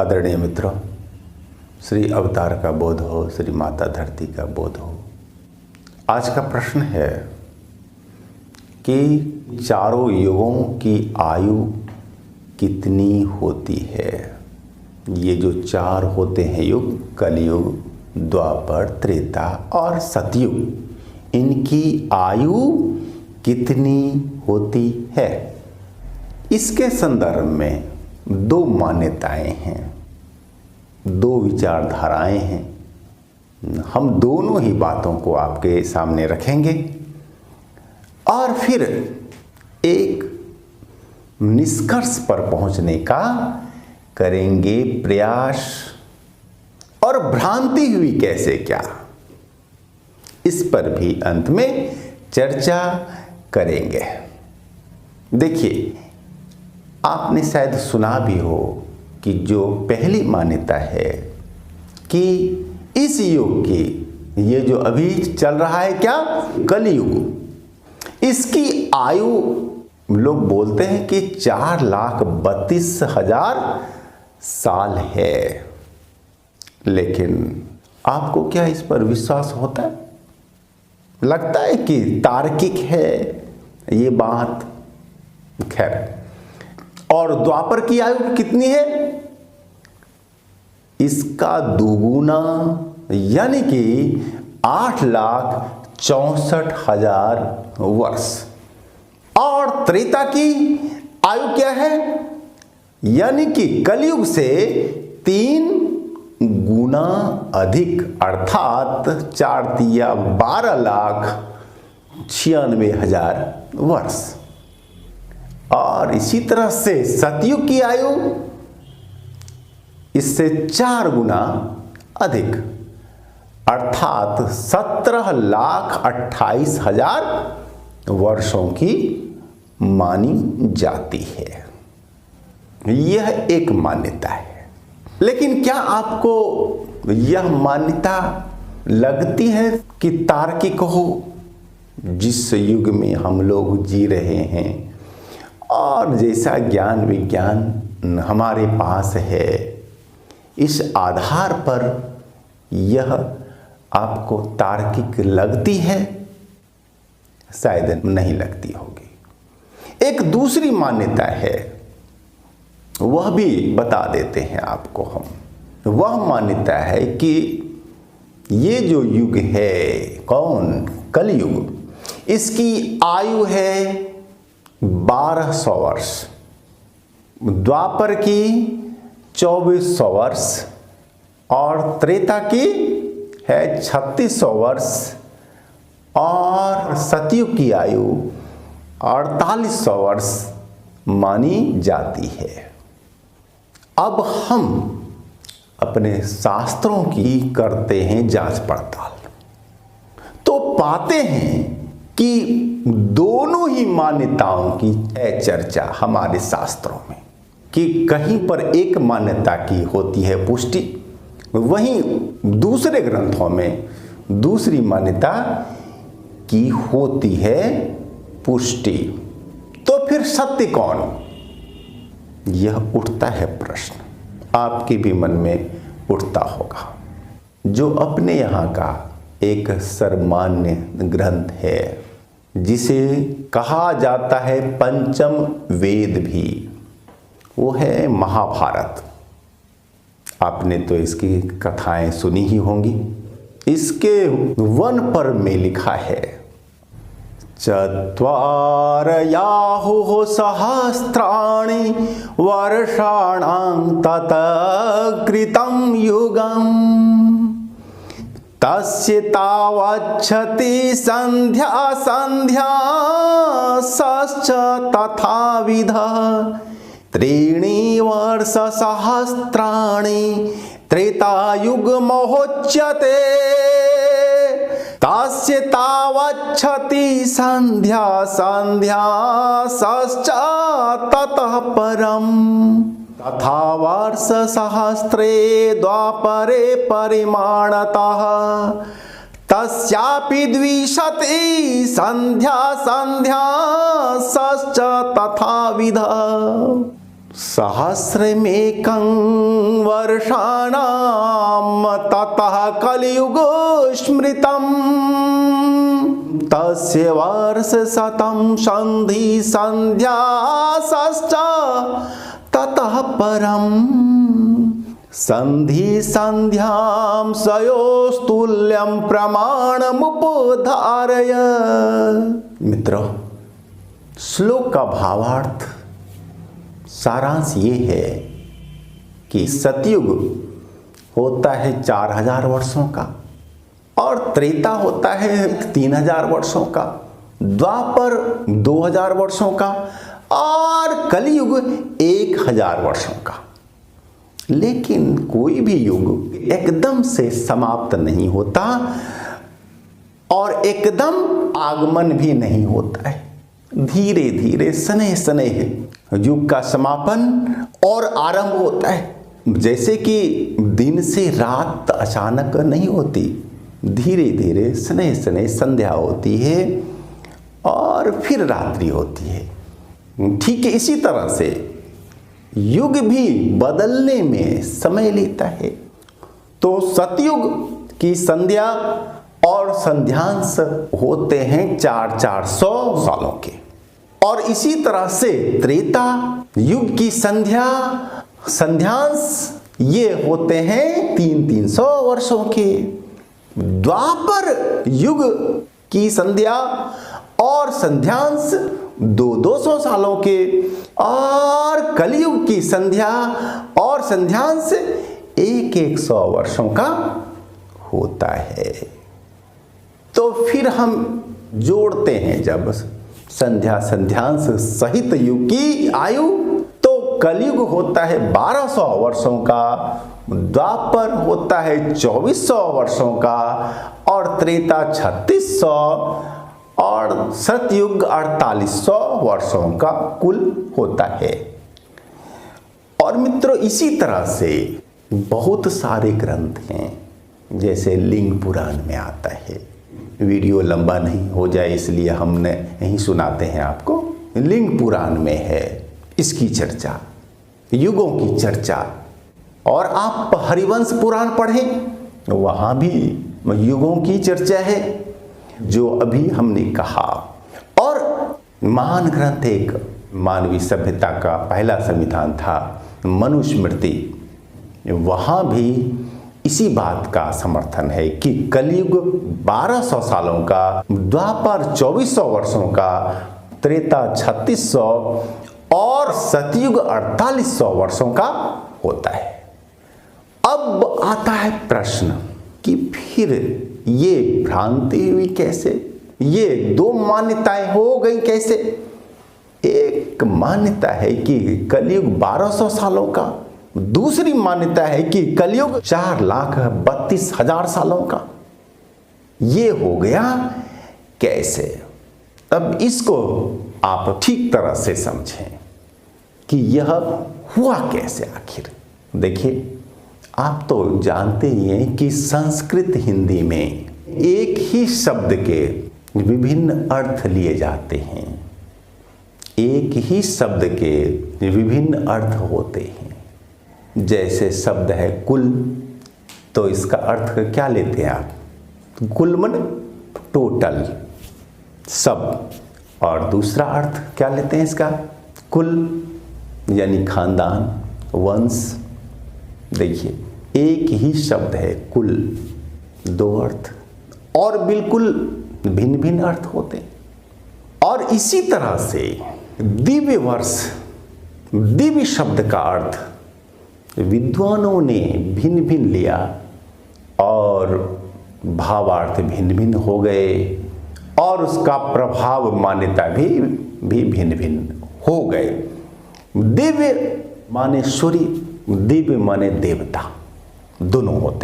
आदरणीय मित्रों, श्री अवतार का बोध हो, श्री माता धरती का बोध हो। आज का प्रश्न है कि चारों युगों की आयु कितनी होती है। ये जो चार होते हैं युग, कलयुग, द्वापर, त्रेता और सतयुग, इनकी आयु कितनी होती है। इसके संदर्भ में दो मान्यताएं हैं, दो विचारधाराएं हैं। हम दोनों ही बातों को आपके सामने रखेंगे और फिर एक निष्कर्ष पर पहुंचने का करेंगे प्रयास। और भ्रांति हुई कैसे, क्या, इस पर भी अंत में चर्चा करेंगे। देखिए, आपने शायद सुना भी हो कि जो पहली मान्यता है कि इस युग की, ये जो अभी चल रहा है क्या, कलयुग, इसकी आयु लोग बोलते हैं कि 4,32,000 साल है। लेकिन आपको क्या इस पर विश्वास होता है? लगता है कि तार्किक है ये बात? खैर, और द्वापर की आयु कितनी है? इसका दुगुना, यानी कि 8,64,000 वर्ष। और त्रेता की आयु क्या है? यानी कि कलयुग से 3 गुना अधिक, अर्थात 4 × 12,96,000 वर्ष। और इसी तरह से सतयुग की आयु इससे 4 गुना अधिक, अर्थात 17,28,000 वर्षों की मानी जाती है। यह एक मान्यता है। लेकिन क्या आपको यह मान्यता लगती है कि तार्किक हो? जिस युग में हम लोग जी रहे हैं और जैसा ज्ञान विज्ञान हमारे पास है, इस आधार पर यह आपको तार्किक लगती है? शायद नहीं लगती होगी। एक दूसरी मान्यता है, वह भी बता देते हैं आपको हम। वह मान्यता है कि ये जो युग है, कौन, कलयुग, इसकी आयु है 1200 वर्ष, द्वापर की 2400 वर्ष और त्रेता की है 3600 वर्ष और सतयुग की आयु 4800 वर्ष मानी जाती है। अब हम अपने शास्त्रों की करते हैं जांच पड़ताल, तो पाते हैं कि दोनों ही मान्यताओं की है चर्चा हमारे शास्त्रों में, कि कहीं पर एक मान्यता की होती है पुष्टि, वहीं दूसरे ग्रंथों में दूसरी मान्यता की होती है पुष्टि। तो फिर सत्य कौन? यह उठता है प्रश्न, आपके भी मन में उठता होगा। जो अपने यहाँ का एक सर्वमान्य ग्रंथ है, जिसे कहा जाता है पंचम वेद भी, वो है महाभारत। आपने तो इसकी कथाएं सुनी ही होंगी। इसके 1 पर में लिखा है, चत्वारयाहुः सहस्राणि वर्षाणां ततः कृतं युगम् तस्य तावच्छति संध्या सश्च तथाविधः 3 वर्षसहस्राणि त्रेतायुगमहोच्यते तस्य तावच्छति संध्या सश्च ततः परम् तथा वर्षसहस्रे द्वापरे परिमाणतः तस्यापि द्विशति संध्या सश्च तथाविधः। सहस्रमेकं वर्षाणां ततः कलियुगो स्मृतम् तस्य वर्षशतं सन्धि सन्ध्याश्च ततः परम् सन्धि सन्ध्यां सयोस्तुल्यं प्रमाणमुपधारय। मित्रों, श्लोक का भावार्थ सारांश ये है कि सतयुग होता है 4000 वर्षों का और त्रेता होता है 3000 वर्षों का, द्वापर 2000 वर्षों का और कलियुग 1000 वर्षों का। लेकिन कोई भी युग एकदम से समाप्त नहीं होता और एकदम आगमन भी नहीं होता है। धीरे धीरे स्नेह स्नेह युग का समापन और आरंभ होता है। जैसे कि दिन से रात अचानक नहीं होती, धीरे धीरे स्नेह स्नेह संध्या होती है और फिर रात्रि होती है। ठीक है, इसी तरह से युग भी बदलने में समय लेता है। तो सतयुग की संध्या और संध्यांश होते हैं 400 सालों के, और इसी तरह से त्रेता युग की संध्यांश ये होते हैं 300 वर्षों के। द्वापर युग की संध्या और संध्यांश 200 सालों के, और कलियुग की संध्या और संध्यांश 100 वर्षों का होता है। तो फिर हम जोड़ते हैं जब संध्या संध्यांश सहित युग की आयु, तो कलियुग होता है 1200 वर्षों का, द्वापर होता है 2400 वर्षों का और त्रेता 3600 और सतयुग 4800 वर्षों का कुल होता है। और मित्रों, इसी तरह से बहुत सारे ग्रंथ हैं, जैसे लिंग पुराण में आता है। वीडियो लंबा नहीं हो जाए इसलिए हमने यहीं सुनाते हैं आपको। लिंग पुराण में है इसकी चर्चा, युगों की चर्चा। और आप हरिवंश पुराण पढ़ें, वहाँ भी युगों की चर्चा है, जो अभी हमने कहा। और महान ग्रंथ एक मानवीय सभ्यता का पहला संविधान था, मनुस्मृति, वहाँ भी इसी बात का समर्थन है कि कलियुग 1200 सालों का, द्वापर 2400 वर्षों का, त्रेता 3600 और सतयुग 4800 वर्षों का होता है। अब आता है प्रश्न कि फिर ये भ्रांति हुई कैसे, ये दो मान्यताएं हो गई कैसे? एक मान्यता है कि कलियुग 1200 सालों का, दूसरी मान्यता है कि कलियुग 4,32,000 सालों का। ये हो गया कैसे? अब इसको आप ठीक तरह से समझें कि यह हुआ कैसे आखिर। देखिए, आप तो जानते ही हैं कि संस्कृत हिंदी में एक ही शब्द के विभिन्न अर्थ लिए जाते हैं, एक ही शब्द के विभिन्न अर्थ होते हैं। जैसे शब्द है कुल, तो इसका अर्थ क्या लेते हैं आप? कुल मन टोटल सब। और दूसरा अर्थ क्या लेते हैं इसका? कुल यानी खानदान, वंश। देखिए, एक ही शब्द है कुल, दो अर्थ और बिल्कुल भिन्न भिन्न अर्थ होते। और इसी तरह से दिव्य वर्ष, दिव्य शब्द का अर्थ विद्वानों ने भिन्न भिन्न लिया और भावार्थ भिन्न भिन्न हो गए, और उसका प्रभाव मान्यता भी भिन्न भिन्न हो गए। दिव्य माने सूर्य, दिव्य माने देवता, दोनों होते।